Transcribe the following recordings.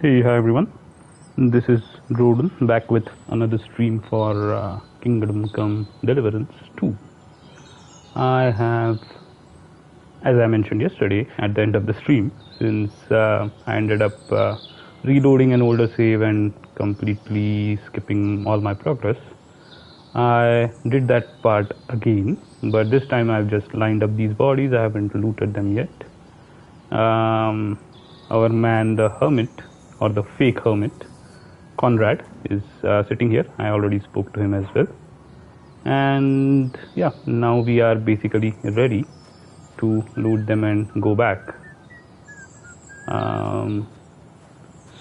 Hey, hi everyone. This is Roden back with another stream for Kingdom Come Deliverance 2. I have, as I mentioned yesterday at the end of the stream, since I ended up reloading an older save and completely skipping all my progress, I did that part again, but this time I've just lined up these bodies. I haven't looted them yet. Our man, the hermit, or the fake hermit, Conrad, is sitting here. I already spoke to him as well. And yeah, now we are basically ready to loot them and go back.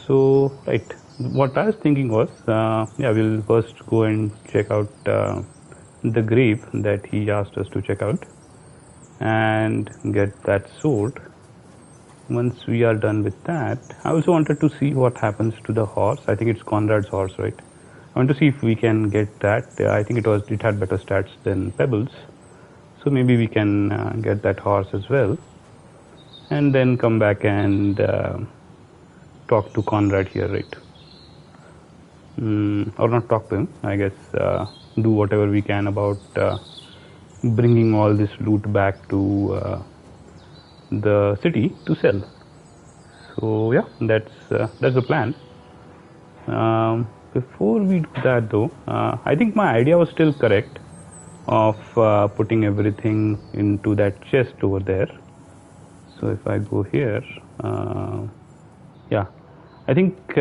So, right, what I was thinking was, yeah, we'll first go and check out the grave that he asked us to check out and get that sword. Once we are done with that, I also wanted to see what happens to the horse. I think it's Conrad's horse, right? I want to see if we can get that. I think it had better stats than Pebbles, so maybe we can get that horse as well, and then come back and talk to Conrad here, right? Or not talk to him. I guess do whatever we can about bringing all this loot back to the city to sell. So yeah, that's the plan. Before we do that though, I think my idea was still correct of putting everything into that chest over there. So if I go here, yeah, I think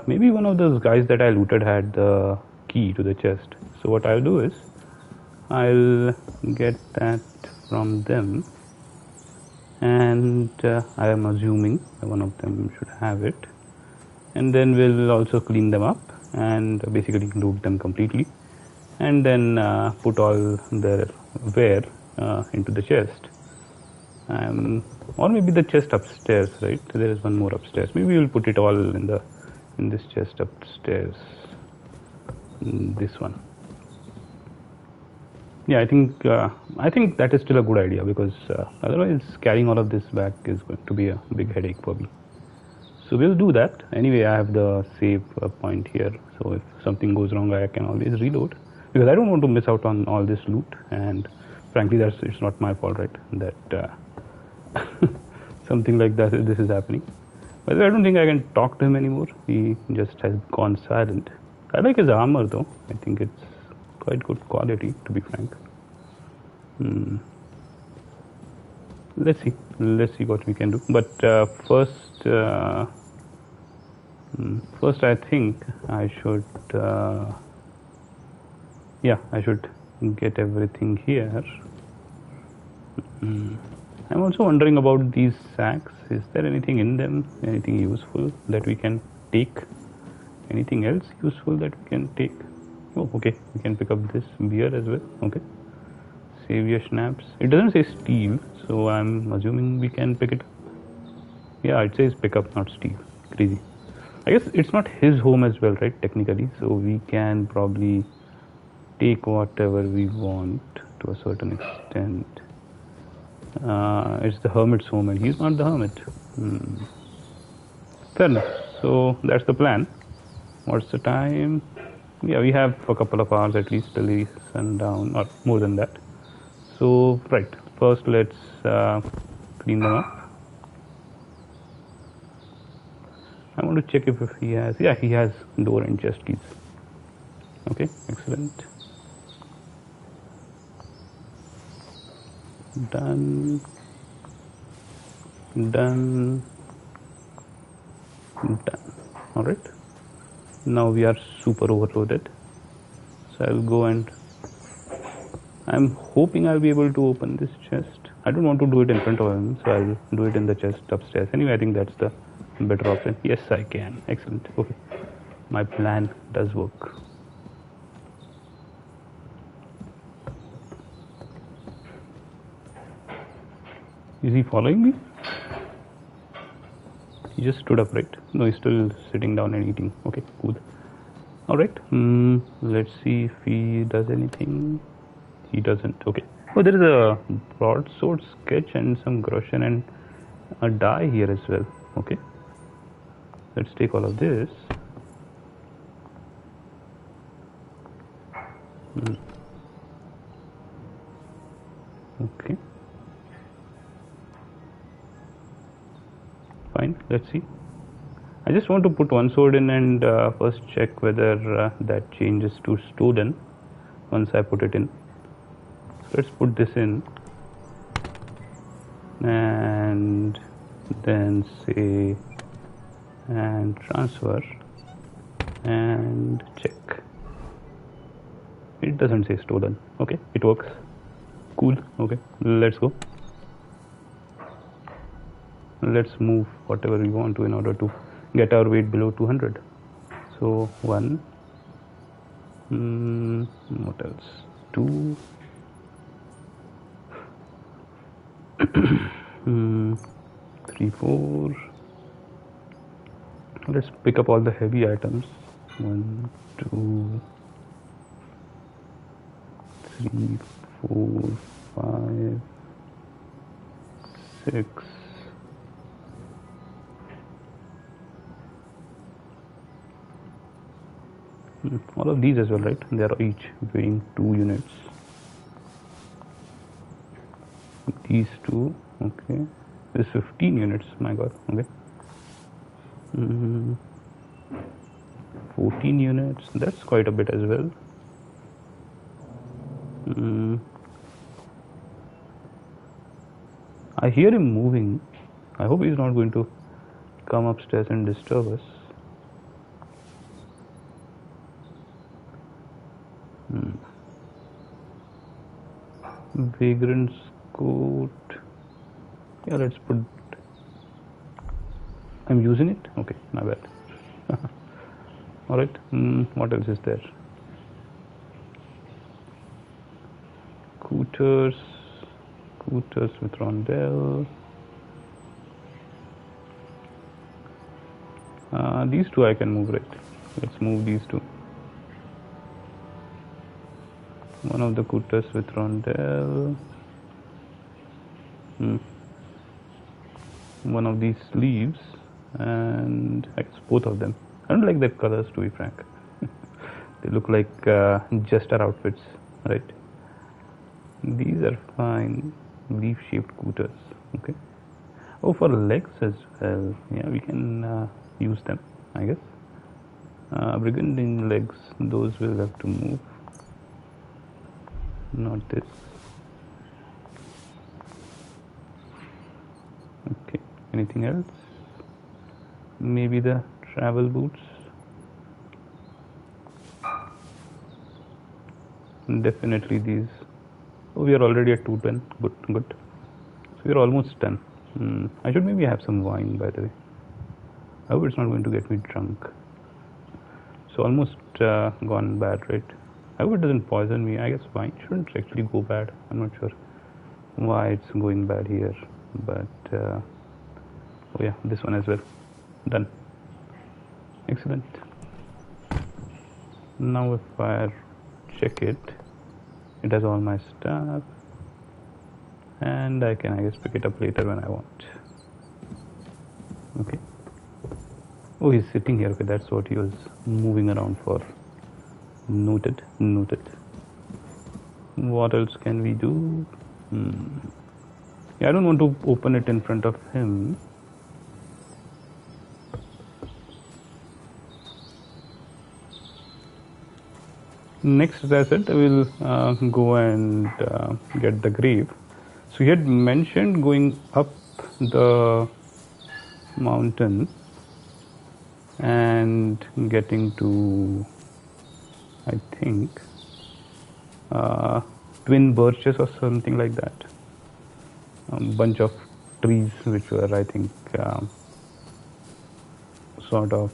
maybe one of those guys that I looted had the key to the chest. So what I'll do is I'll get that from them, and I am assuming one of them should have it, and then we'll also clean them up and basically loot them completely, and then put all their wear into the chest, or maybe the chest upstairs, right? There is one more upstairs. Maybe we'll put it all in this chest upstairs, this one. Yeah, I think that is still a good idea, because otherwise carrying all of this back is going to be a big headache for me. So we'll do that. Anyway, I have the save point here, so if something goes wrong, I can always reload, because I don't want to miss out on all this loot. And frankly, it's not my fault, right? That something like this is happening. But I don't think I can talk to him anymore. He just has gone silent. I like his armor though. I think it's quite good quality, to be frank. Let's see what we can do. But first I think I should I should get everything here. I'm also wondering about these sacks. Is there anything in them, anything useful that we can take? Anything else useful that we can take? Oh, okay, we can pick up this beer as well. Okay, savior schnapps. It doesn't say steal, so I'm assuming we can pick it up. Yeah, it says pick up, not steal. Crazy. I guess it's not his home as well, right? Technically, so we can probably take whatever we want to a certain extent. It's the hermit's home, and he's not the hermit. Fair enough. So that's the plan. What's the time? Yeah, we have a couple of hours at least till the sundown, or more than that. So right, first let's clean them up. I want to check if he has. Yeah, he has door and chest keys. Okay, excellent. Done. All right. Now we are super overloaded. So I'll go and I'm hoping I'll be able to open this chest. I don't want to do it in front of him, so I'll do it in the chest upstairs. Anyway, I think that's the better option. Yes, I can. Excellent. Okay. My plan does work. Is he following me? He just stood up, right? No, he's still sitting down and eating. Okay, cool. All right. Let's see if he does anything. He doesn't. Okay. Oh, there is a broadsword sketch and some groschen and a die here as well. Okay. let's take all of this. Okay, fine, let's see. I just want to put one sword in and first check whether that changes to stolen once I put it in. So let's put this in and then say and transfer and check. It doesn't say stolen. Okay, it works. Cool. Okay, let's go. Let's move whatever we want to in order to get our weight below 200. So 1, what else? 2, 3, 4. Let's pick up all the heavy items. 1, 2, 3, 4, 5, 6. All of these as well, right? They are each weighing 2 units. These 2, okay. This 15 units, my god, okay. 14 units, that's quite a bit as well. I hear him moving. I hope he's not going to come upstairs and disturb us. Vagrant's coat. Yeah, let's put. I'm using it? Okay, my bad. Alright, what else is there? Cooters with rondelle. These 2 I can move, right? Let's move these 2. One of the cooters with rondelle. One of these sleeves, and I guess both of them. I don't like their colors, to be frank. They look like jester outfits, right? These are fine. Leaf-shaped cooters. Okay. Oh, for legs as well. Yeah, we can use them, I guess. Brigandine legs, those will have to move. Not this. Okay. Anything else? Maybe the travel boots. Definitely these. Oh, we are already at 210. Good. So we are almost done. I should maybe have some wine, by the way. I hope it's not going to get me drunk. So almost gone bad, right? I hope it doesn't poison me. I guess wine shouldn't actually go bad. I'm not sure why it's going bad here, but oh yeah, this one as well. Done. Excellent. Now if I check it, it has all my stuff, and I can, I guess, pick it up later when I want. Okay. Oh, he's sitting here. Okay, that's what he was moving around for. Noted. What else can we do? Yeah, I don't want to open it in front of him. Next, as I said, I will go and get the grave. So he had mentioned going up the mountain and getting to, I think, twin birches or something like that. A bunch of trees which were, I think, sort of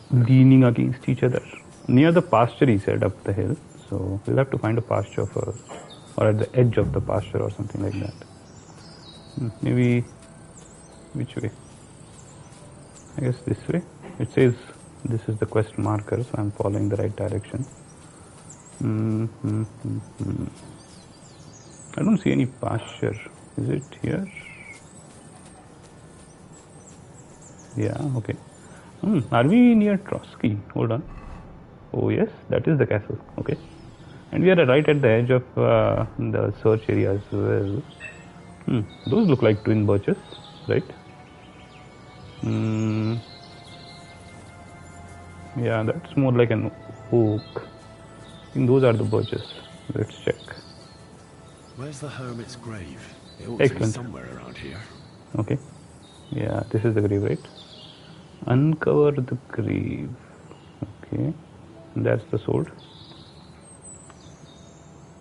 leaning against each other. Near the pasture, he said, up the hill. So we'll have to find a pasture first, or at the edge of the pasture or something like that. Maybe, which way? I guess this way. It says this is the quest marker, so I'm following the right direction. I don't see any pasture. Is it here? Yeah, okay. Are we near Trotsky? Hold on. Oh yes, that is the castle. Okay. And we are right at the edge of the search area as well. Those look like twin birches, right? Yeah, that's more like an oak. I think those are the birches. Let's check. Where's the hermit's grave? It ought to be Excellent. somewhere around here. Okay. Yeah, this is the grave, right? Uncover the grave. Okay. That's the sword.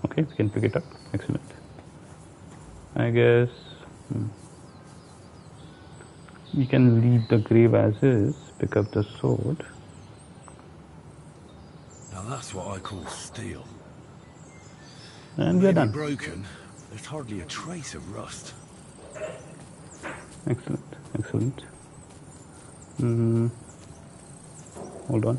Okay, we can pick it up. Excellent. I guess we can leave the grave as is, pick up the sword. Now that's what I call steel. And we are done. Broken. There's hardly a trace of rust. Excellent, excellent. Hold on.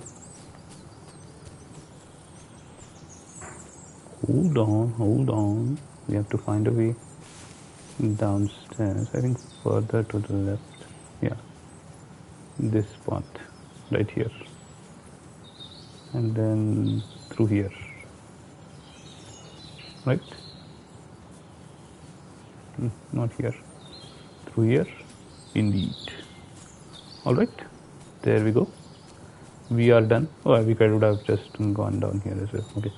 Hold on. We have to find a way downstairs. I think further to the left. Yeah. This path. Right here. And then through here. Right? Not here. Through here. Indeed. Alright. There we go. We are done. Oh, we could have just gone down here as well. Okay.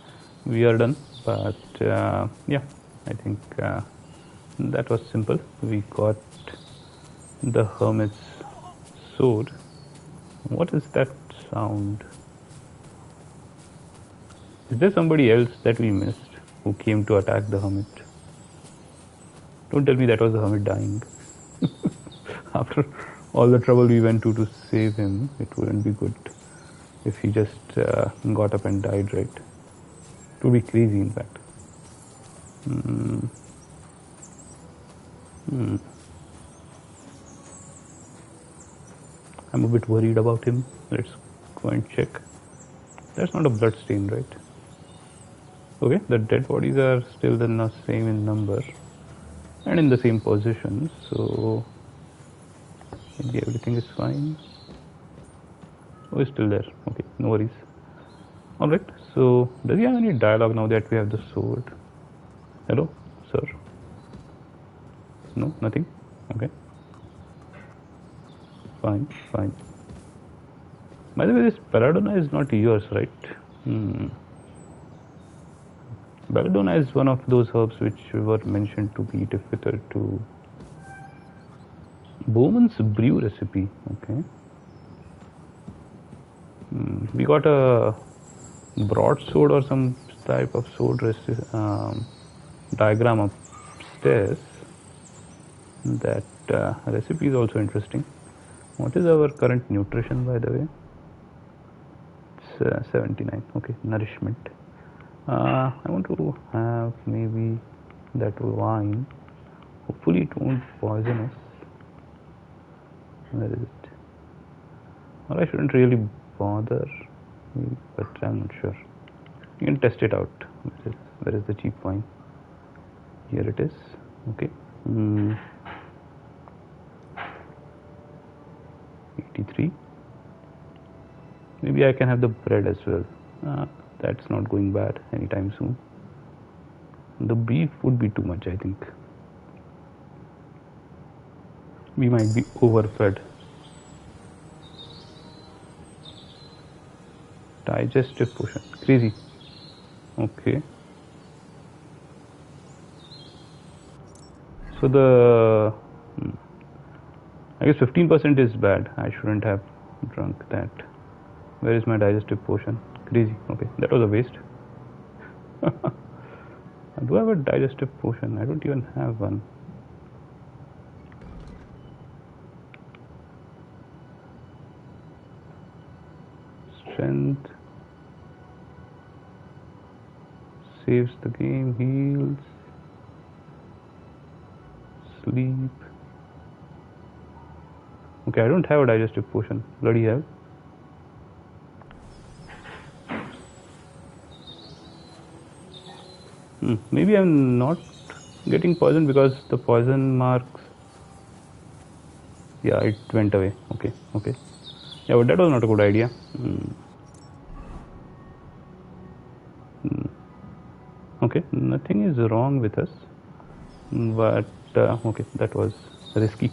We are done. But yeah, I think that was simple. We got the hermit's sword. What is that sound? Is there somebody else that we missed who came to attack the hermit? Don't tell me that was the hermit dying. After all the trouble we went to save him, it wouldn't be good if he just got up and died, right? It would be crazy, in fact. I'm a bit worried about him. Let's go and check. That's not a blood stain, right? Okay, the dead bodies are still the same in number and in the same position, so maybe everything is fine. Oh, it's still there. Okay, no worries. Alright, so does he have any dialogue now that we have the sword? Hello, sir? No, nothing? Okay. Fine, fine. By the way, this belladonna is not yours, right? Belladonna is one of those herbs which were mentioned to be difficult to... Bowman's brew recipe, okay. We got a broadsword or some type of sword diagram upstairs. That recipe is also interesting. What is our current nutrition, by the way? It's 79. Okay, nourishment. I want to have maybe that wine. Hopefully it won't poison us. Where is it? Or I shouldn't really bother, but I'm not sure. You can test it out. Where is the cheap wine? Here it is. Okay. 83. Maybe I can have the bread as well. That's not going bad anytime soon. The beef would be too much, I think. We might be overfed. Digestive potion. Crazy. Okay. So the... I guess 15% is bad. I shouldn't have drunk that. Where is my digestive potion? Crazy. Okay, that was a waste. Do I have a digestive potion? I don't even have one. Strength. Saves the game. Heals. Sleep. Okay, I don't have a digestive potion. Bloody hell. Maybe I'm not getting poisoned because the poison marks Yeah, it went away. Okay, okay. Yeah, but that was not a good idea. Okay, nothing is wrong with us, but okay, that was risky.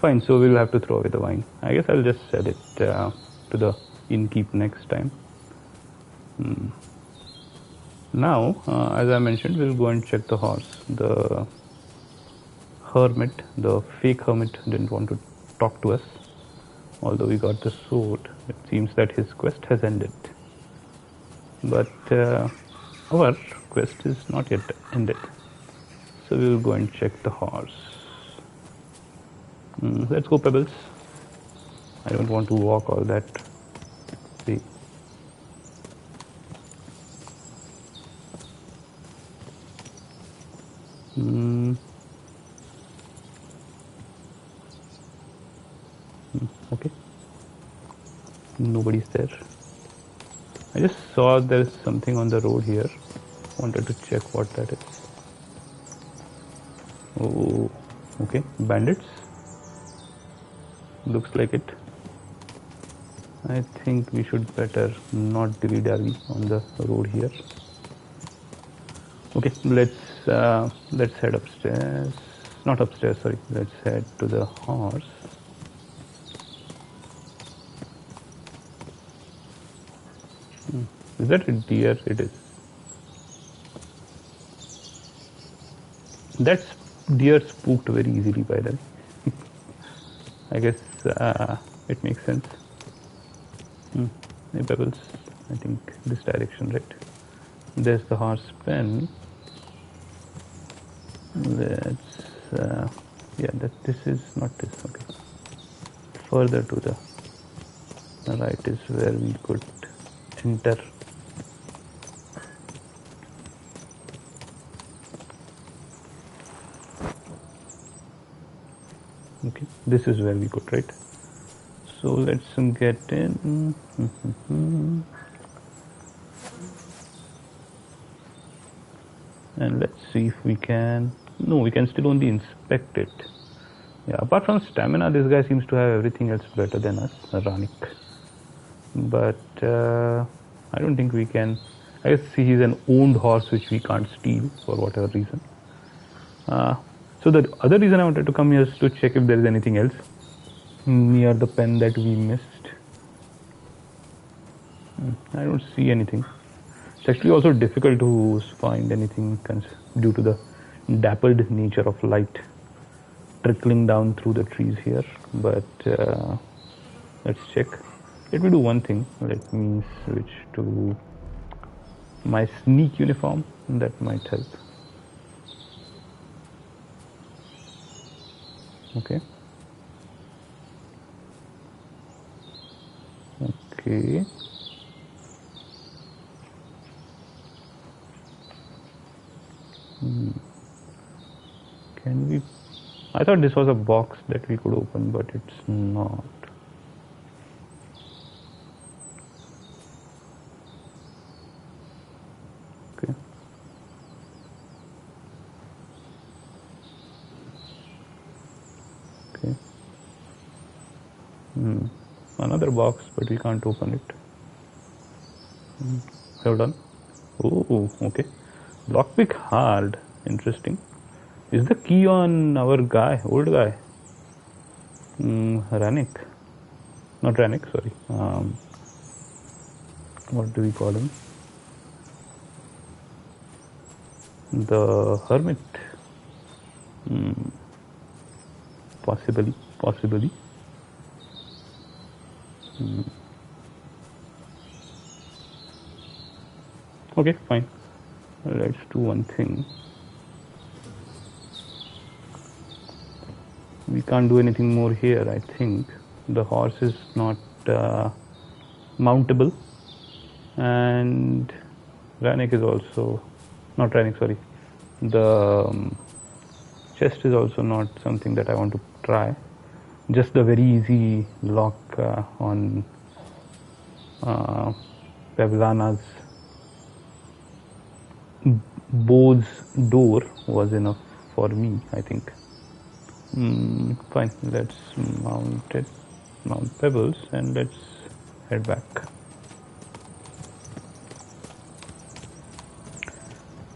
Fine, so we'll have to throw away the wine. I guess I'll just sell it to the innkeep next time. Now, as I mentioned, we'll go and check the horse. The hermit, the fake hermit, didn't want to talk to us. Although we got the sword, it seems that his quest has ended. But our quest is not yet ended. So we'll go and check the horse. Let's go, Pebbles. I don't want to walk all that way. Okay. Nobody's there. I just saw there's something on the road here. Wanted to check what that is. Oh, okay. Bandits. Looks like it. I think we should better not dilly-dally on the road here. Okay, let's head upstairs. Not upstairs, sorry. Let's head to the horse. Is that a deer? It is. That deer spooked very easily by then. I guess it makes sense. Hey, Pebbles. I think this direction, right? There's the horse pen. Let's yeah, this is not this. Okay. Further to the right is where we could enter. Okay, this is where we could, right? So let's get in. And let's see if we can. No, we can still only inspect it. Yeah, apart from stamina, this guy seems to have everything else better than us, Ranik. But I don't think we can. I guess he's an owned horse which we can't steal for whatever reason. So the other reason I wanted to come here is to check if there is anything else near the pen that we missed. I don't see anything. It's actually also difficult to find anything due to the dappled nature of light trickling down through the trees here. But let's check. Let me do one thing. Let me switch to my sneak uniform. That might help. Okay. Okay. Can we? I thought this was a box that we could open, but it's not. Okay. Okay. Another box, but we can't open it. Hold on. Oh, okay. Lockpick hard. Interesting. Is the key on our guy, old guy? Ranik. Not Ranik, sorry. What do we call him? The hermit. Possibly. Okay, fine. Let's do one thing. We can't do anything more here, I think. The horse is not mountable, and Ranik is also not Ranik, sorry. The chest is also not something that I want to try. Just the very easy lock on Pavlana's Bo's door was enough for me, I think. Fine, let's mount pebbles and let's head back.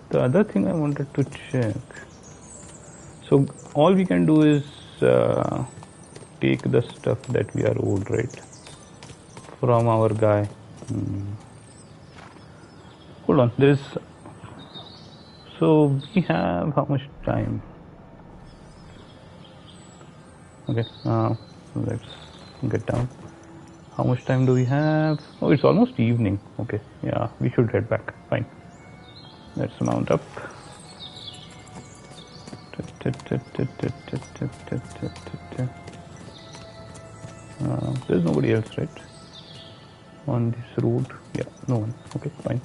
The other thing I wanted to check, so all we can do is take the stuff that we are owed, right, from our guy. Hold on, there is, so we have how much time? Okay, let's get down. How much time do we have? Oh, it's almost evening. Okay, yeah, we should head back. Fine, let's mount up. There's nobody else, right, on this road? Yeah, no one. Okay, fine,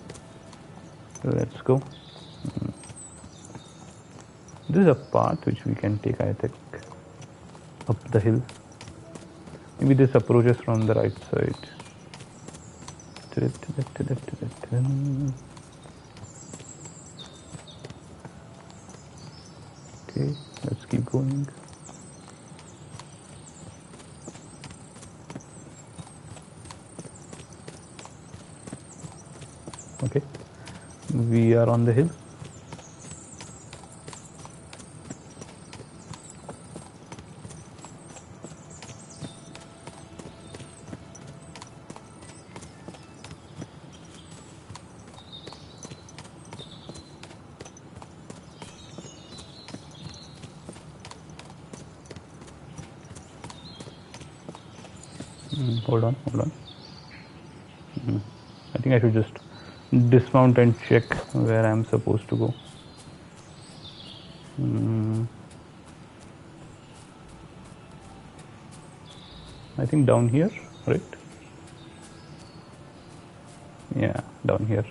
let's go. This is a path which we can take, I think, up the hill. Maybe this approaches from the right side. Okay, let's keep going. Okay, we are on the hill. Hold on. I think I should just dismount and check where I'm supposed to go. I think down here, right? Yeah, down here.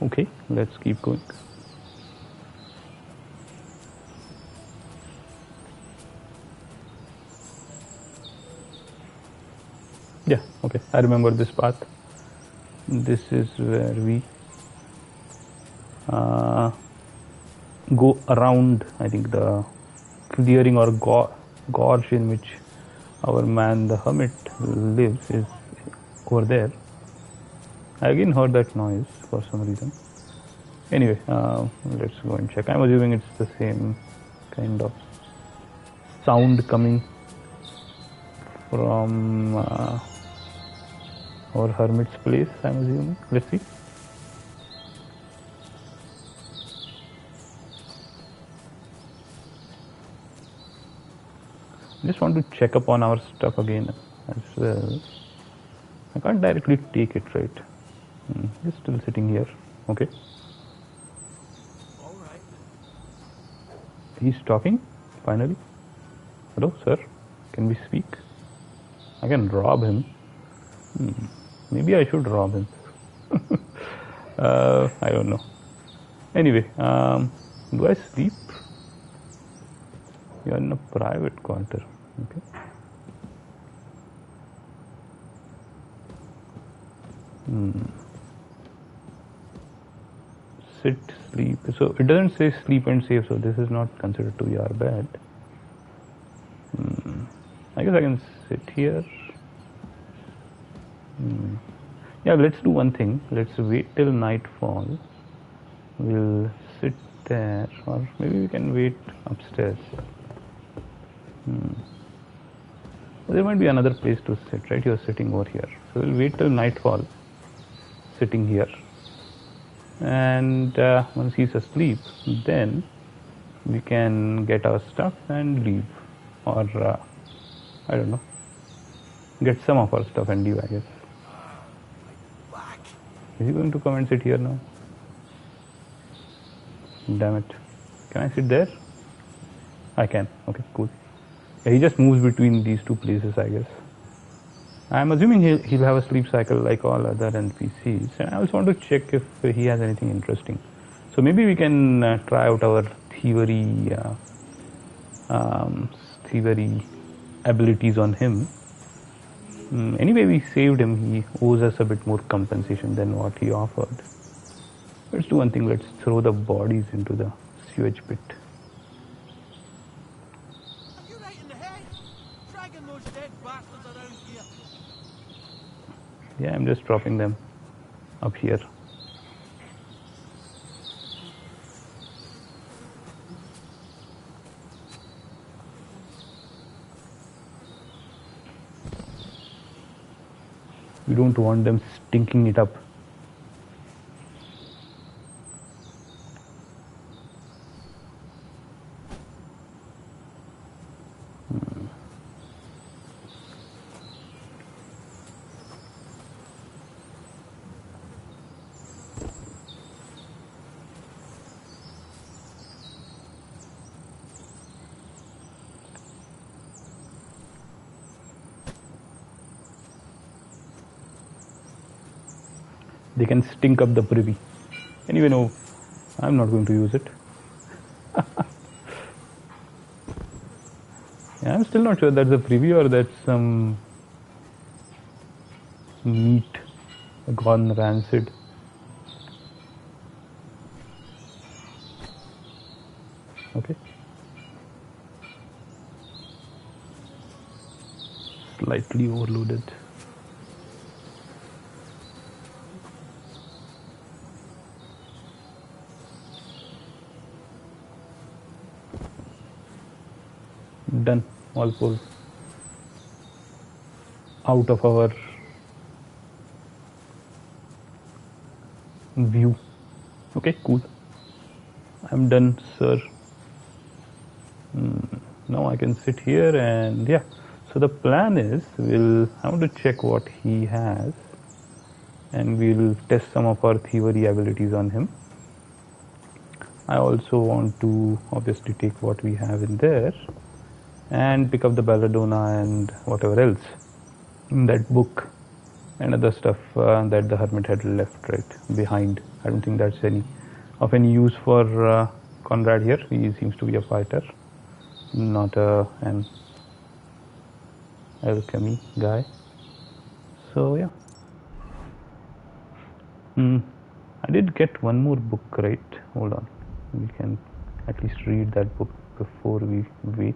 Okay, let's keep going. Yeah, okay, I remember this path. This is where we go around, I think, the clearing or gorge in which our man the hermit lives is over there. I again heard that noise for some reason. Anyway, let's go and check. I'm assuming it's the same kind of sound coming from our hermit's place, I'm assuming. Let's see. Just want to check up on our stuff again as well. I can't directly take it, right? It's still sitting here. Okay. All right. He's talking, finally. Hello, sir. Can we speak? I can rob him. Maybe I should rob him. I don't know. Anyway, do I sleep? You're in a private quarter. Okay. Sit, sleep. So it doesn't say sleep and save, so this is not considered to be our bed. I guess I can sit here. Yeah, let's do one thing. Let's wait till nightfall. We'll sit there, or maybe we can wait upstairs. There might be another place to sit, right? You're sitting over here. So we'll wait till nightfall, sitting here. And once he's asleep, then we can get our stuff and leave. Or, I don't know, get some of our stuff and leave, I guess. Is he going to come and sit here now? Damn it. Can I sit there? I can. Okay, cool. Yeah, he just moves between these two places, I guess. I'm assuming he'll have a sleep cycle like all other NPCs. And I also want to check if he has anything interesting. So maybe we can try out our thievery abilities on him. Anyway, we saved him. He owes us a bit more compensation than what he offered. Let's do one thing. Let's throw the bodies into the sewage pit. Yeah, I'm just dropping them up here. We don't want them stinking it up. They can stink up the privy. Anyway, no, I'm not going to use it. Yeah, I'm still not sure that's a privy or that's some meat gone rancid. Okay. Slightly overloaded. Done. All full. Out of our view. Okay, cool. I'm done, sir. Now I can sit here and yeah. So the plan is I want to check what he has and we'll test some of our thievery abilities on him. I also want to obviously take what we have in there and pick up the belladonna and whatever else in that book and other stuff that the hermit had left right behind. I don't think that's of any use for Conrad here. He seems to be a fighter, not an alchemy guy. So yeah. I did get one more book, right? Hold on. We can at least read that book before we wait.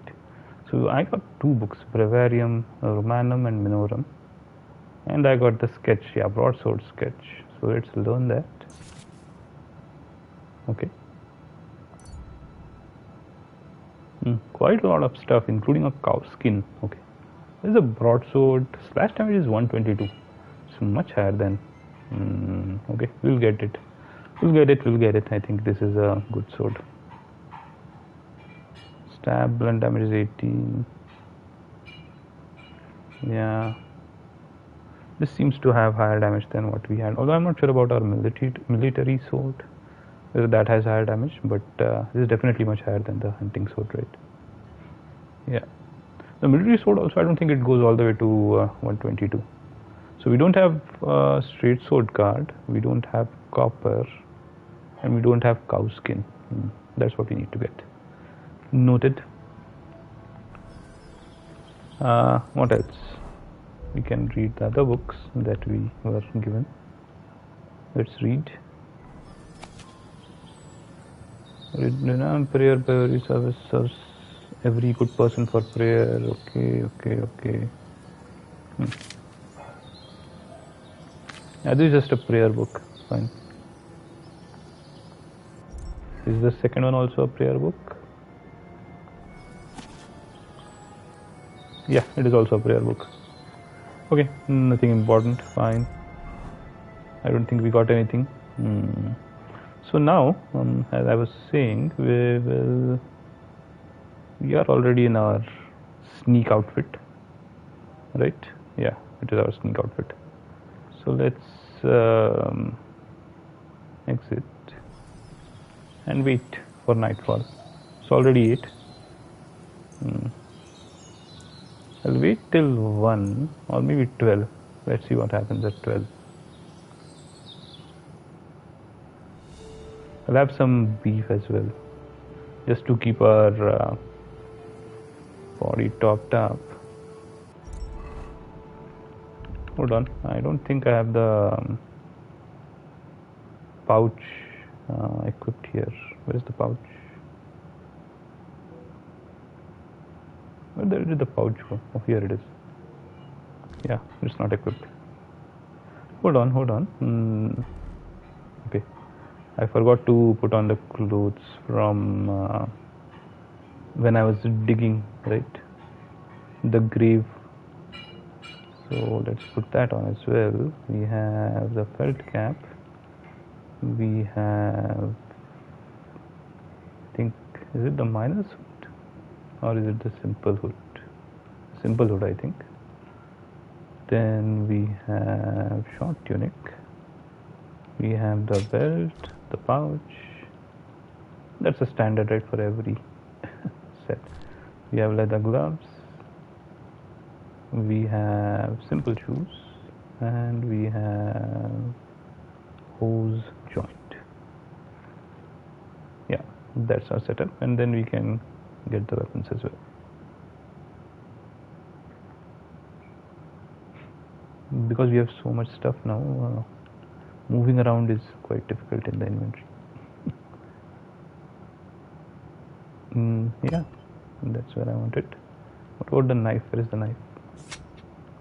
So I got two books, Breviarium Romanum and Minorum. And I got the sketch, yeah, broadsword sketch. So let's learn that. Okay. Quite a lot of stuff, including a cow skin. Okay. There's a broadsword. Slash damage is 122. It's much higher than. Okay, we'll get it. We'll get it. I think this is a good sword. Stab, blunt damage is 18. Yeah. This seems to have higher damage than what we had. Although I'm not sure about our military sword. Whether that has higher damage. But this is definitely much higher than the hunting sword, right? Yeah. The military sword also, I don't think it goes all the way to 122. So we don't have straight sword card. We don't have copper. And we don't have cow skin. That's what we need to get. Noted. What else? We can read the other books that we were given. Let's read. Prayer by every service serves every good person for prayer. Okay. Yeah, this is just a prayer book. Fine. Is the second one also a prayer book? Yeah, it is also a prayer book. Okay, nothing important. Fine. I don't think we got anything. So now, as I was saying, we are already in our sneak outfit, right? Yeah, it is our sneak outfit. So let's exit and wait for nightfall. It's already 8. I'll wait till 1 or maybe 12. Let's see what happens at 12. I'll have some beef as well, just to keep our body topped up. Hold on, I don't think I have the pouch equipped here. Where's the pouch? Where did the pouch go? Oh, here it is. Yeah, it's not equipped. Hold on. Okay, I forgot to put on the clothes from when I was digging, right? The grave. So let's put that on as well. We have the felt cap. We have, I think, is it the miner's hood or is it the simple hood? Simple hood, I think. Then we have short tunic. We have the belt, the pouch. That's a standard, right, for every set. We have leather gloves. We have simple shoes, and we have hose joint. Yeah, that's our setup, and then we can get the weapons as well. Because we have so much stuff now, moving around is quite difficult in the inventory. Yeah, that's where I want it. What about the knife? Where is the knife?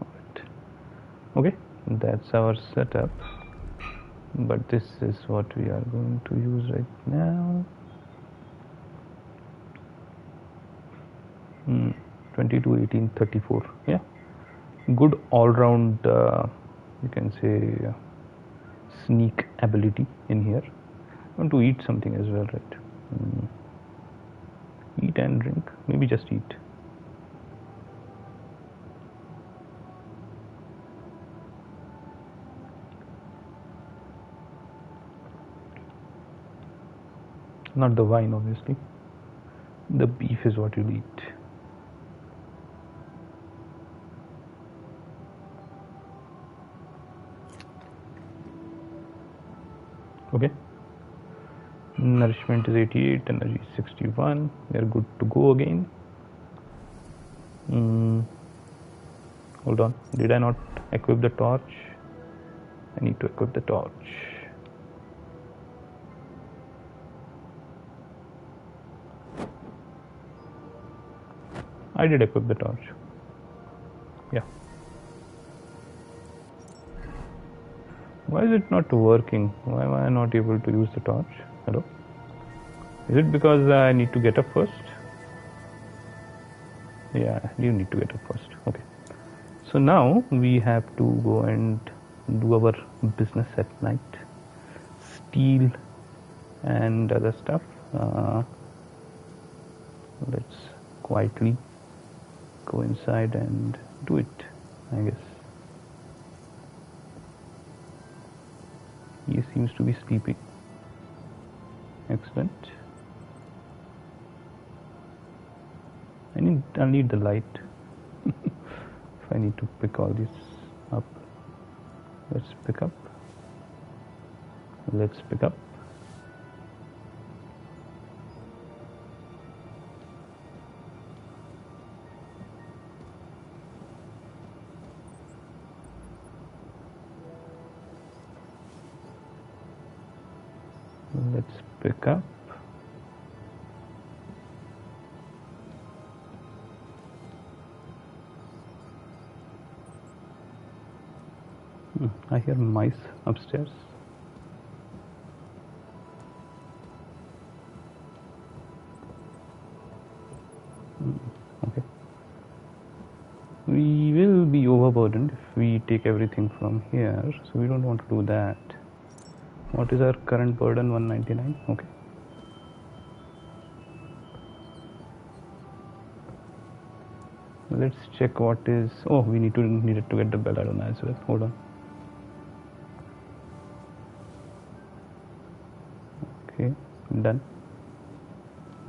Alright. Okay, that's our setup. But this is what we are going to use right now. 22, 18, 34. Yeah, good all-round, you can say, sneak ability in here. I want to eat something as well, right? Eat and drink. Maybe just eat. Not the wine, obviously. The beef is what you'll eat. Okay. Nourishment is 88, energy is 61. We are good to go again. Hold on. Did I not equip the torch? I need to equip the torch. I did equip the torch. Yeah. Why is it not working? Why am I not able to use the torch? Hello? Is it because I need to get up first? Yeah, you need to get up first. Okay. So now we have to go and do our business at night. Steal and other stuff. Let's quietly go inside and do it, I guess. He seems to be sleeping. Excellent. I'll need the light. If I need to pick all this up. Let's pick up. Let's pick up. Let's pick up. I hear mice upstairs. Okay. We will be overburdened if we take everything from here, so we don't want to do that. What is our current burden? 199. Okay. Let's check what is. Oh, we needed to get the belladonna as well. Hold on. Okay, done.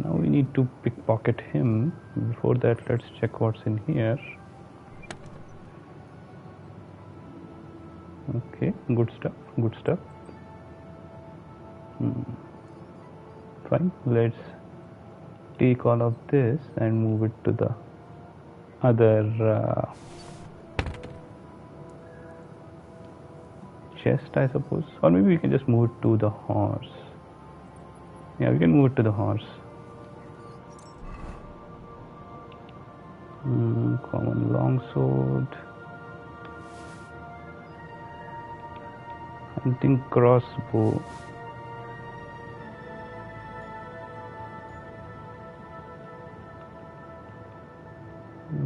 Now we need to pickpocket him. Before that, let's check what's in here. Okay, good stuff. Good stuff. Fine. Let's take all of this and move it to the other chest, I suppose, or maybe we can just move it to the horse. Yeah, we can move it to the horse. Common longsword. Hunting crossbow.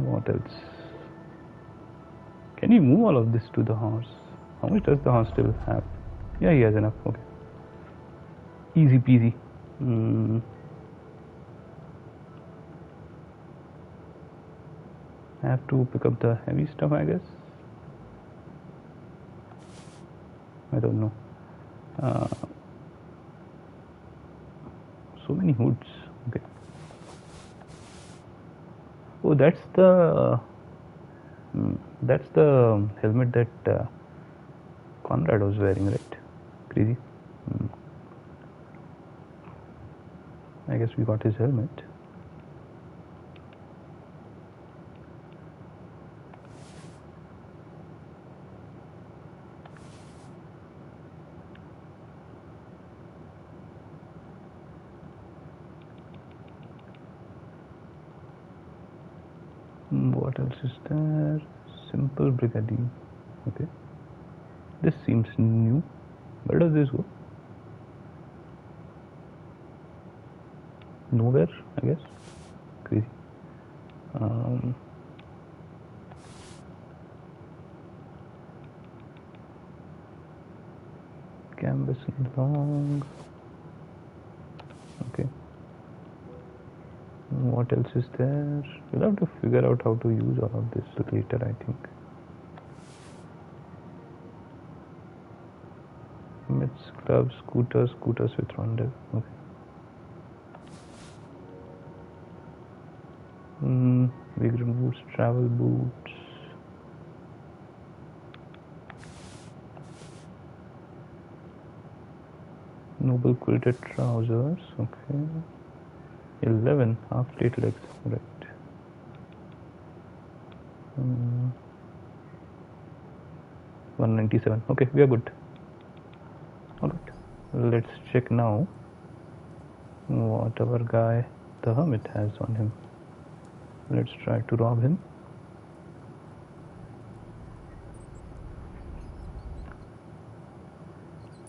What else? Can you move all of this to the horse? How much does the horse still have? Yeah, he has enough. Okay. Easy peasy. I have to pick up the heavy stuff, I guess. I don't know. So many hoods. Okay. Oh, that's the helmet that Conrad was wearing, right? Crazy. I guess we got his helmet. What else is there? Simple brigadier. Okay. This seems new. Where does this go? Nowhere, I guess. Crazy. Canvas long. Okay. What else is there? We'll have to figure out how to use all of this later, I think. Mitts, gloves, scooters with rondel. Okay. Vagrant boots, travel boots. Noble quilted trousers. Okay. 11 half plate legs. Right. 197. Okay, we are good. Alright. Let's check now what our guy, the hermit, has on him. Let's try to rob him.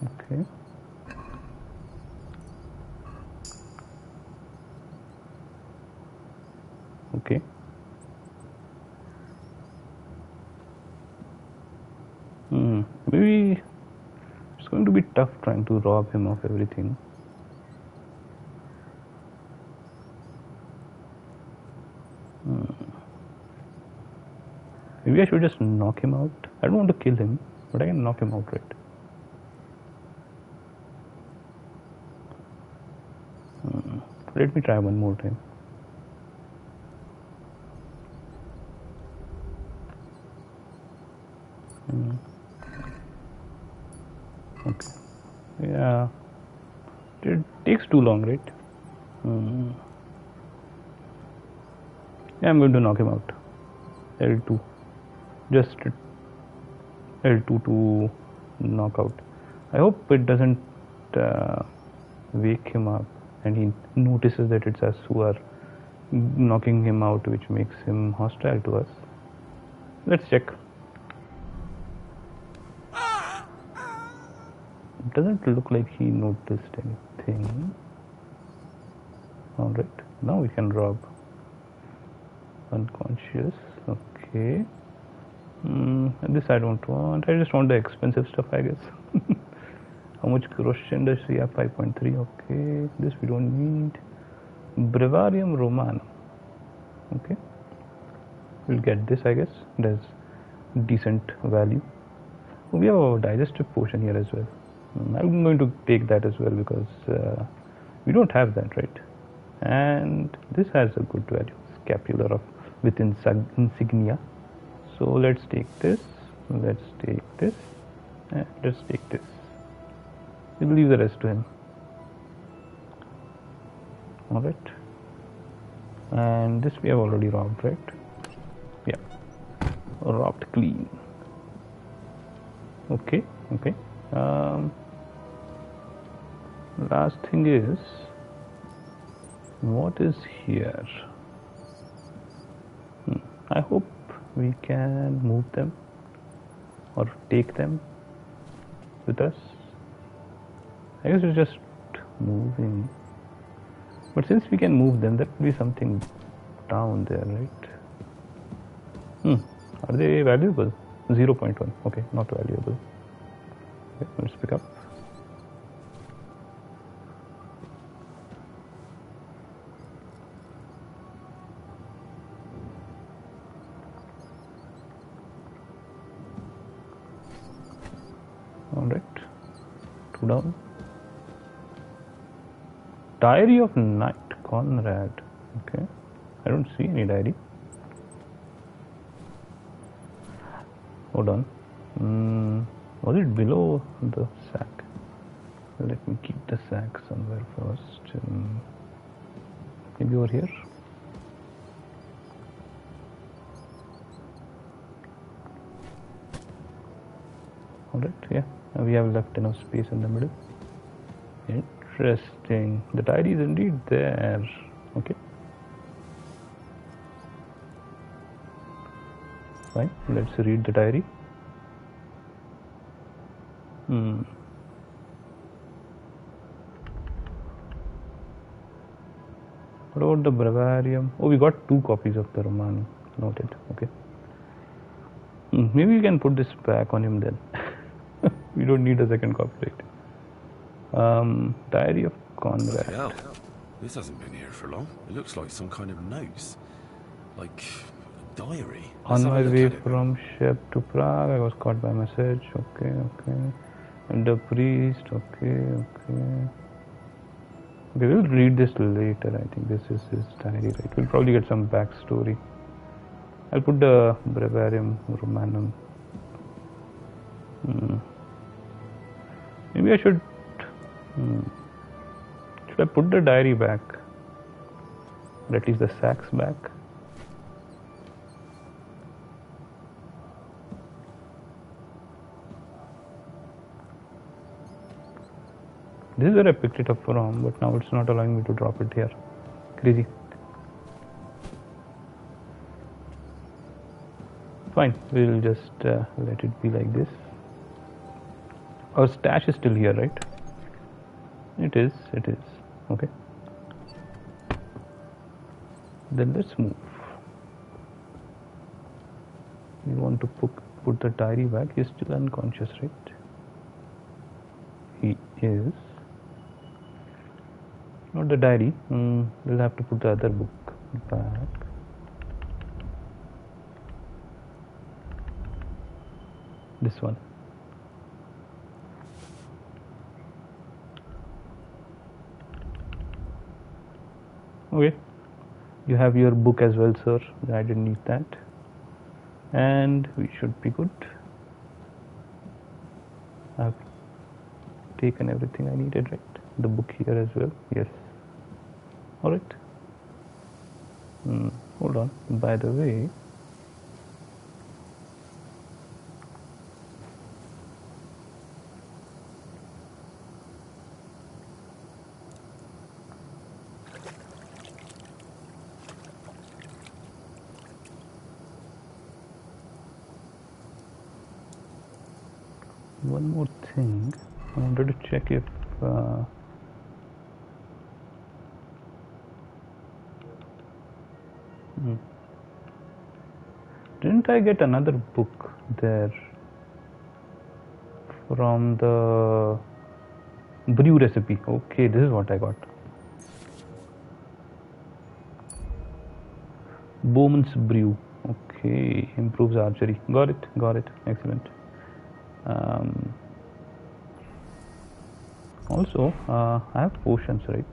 Okay. Okay. Maybe it's going to be tough trying to rob him of everything. Maybe I should just knock him out. I don't want to kill him, but I can knock him out, right? Let me try one more time. Okay. Yeah. It takes too long, right? Yeah, I'm going to knock him out. L2. Just L2 to knock out. I hope it doesn't wake him up and he notices that it's us who are knocking him out, which makes him hostile to us. Let's check. It doesn't look like he noticed anything. Alright, now we can rob. Unconscious. Okay. This I don't want. I just want the expensive stuff, I guess. How much corrosion does he have? 5.3. Okay. This we don't need. Brevarium Romanum. Okay. We'll get this, I guess. There's decent value. We have a digestive potion here as well. I'm going to take that as well because we don't have that, right? And this has a good value. Scapular of with insignia. So let's take this. Let's take this. And let's take this. We'll leave the rest to him. Alright. And this we have already robbed, right? Yeah. Robbed clean. Okay, okay. Last thing is, what is here? I hope we can move them or take them. with us? I guess it's just moving. But since we can move them, there will be something down there, right? Are they valuable? 0.1. Okay, not valuable. Okay, let's pick up. Alright, 2 down. Diary of Knight Conrad. Okay, I don't see any diary. Hold on. Was it below the sack? Let me keep the sack somewhere first. Maybe over here. Alright, yeah. We have left enough space in the middle. Interesting. The diary is indeed there. Okay. Fine. Let's read the diary. What about the breviarium? Oh, we got 2 copies of the Roman. Noted. Okay. Maybe we can put this back on him then. We don't need a second copy, right? Diary of Conrad. Hell, this hasn't been here for long. It looks like some kind of notes. Like a diary. On my way from Shep to Prague, I was caught by a message. Okay. And the priest. Okay. We will read this later. I think this is his diary, right? We'll probably get some backstory. I'll put the Breviarium Romanum. Maybe I should. Should I put the diary back? Or at least the sacks back? This is where I picked it up from, but now it's not allowing me to drop it here. Crazy. Fine, we'll just let it be like this. Our stash is still here, right? It is. Okay. Then let's move. We want to put the diary back. He's still unconscious, right? He is. Not the diary. We'll have to put the other book back. This one. Okay. You have your book as well, sir. I didn't need that. And we should be good. I've taken everything I needed, right? The book here as well. Yes. Alright. Hold on. By the way, one more thing. I wanted to check if didn't I get another book there from the brew recipe? Okay, this is what I got. Bowman's brew. Okay, improves archery. Got it. Excellent. Also, I have potions, right?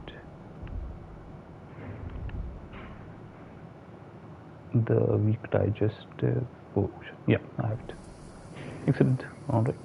The weak digestive potion. Yeah, I have it. Excellent. All right.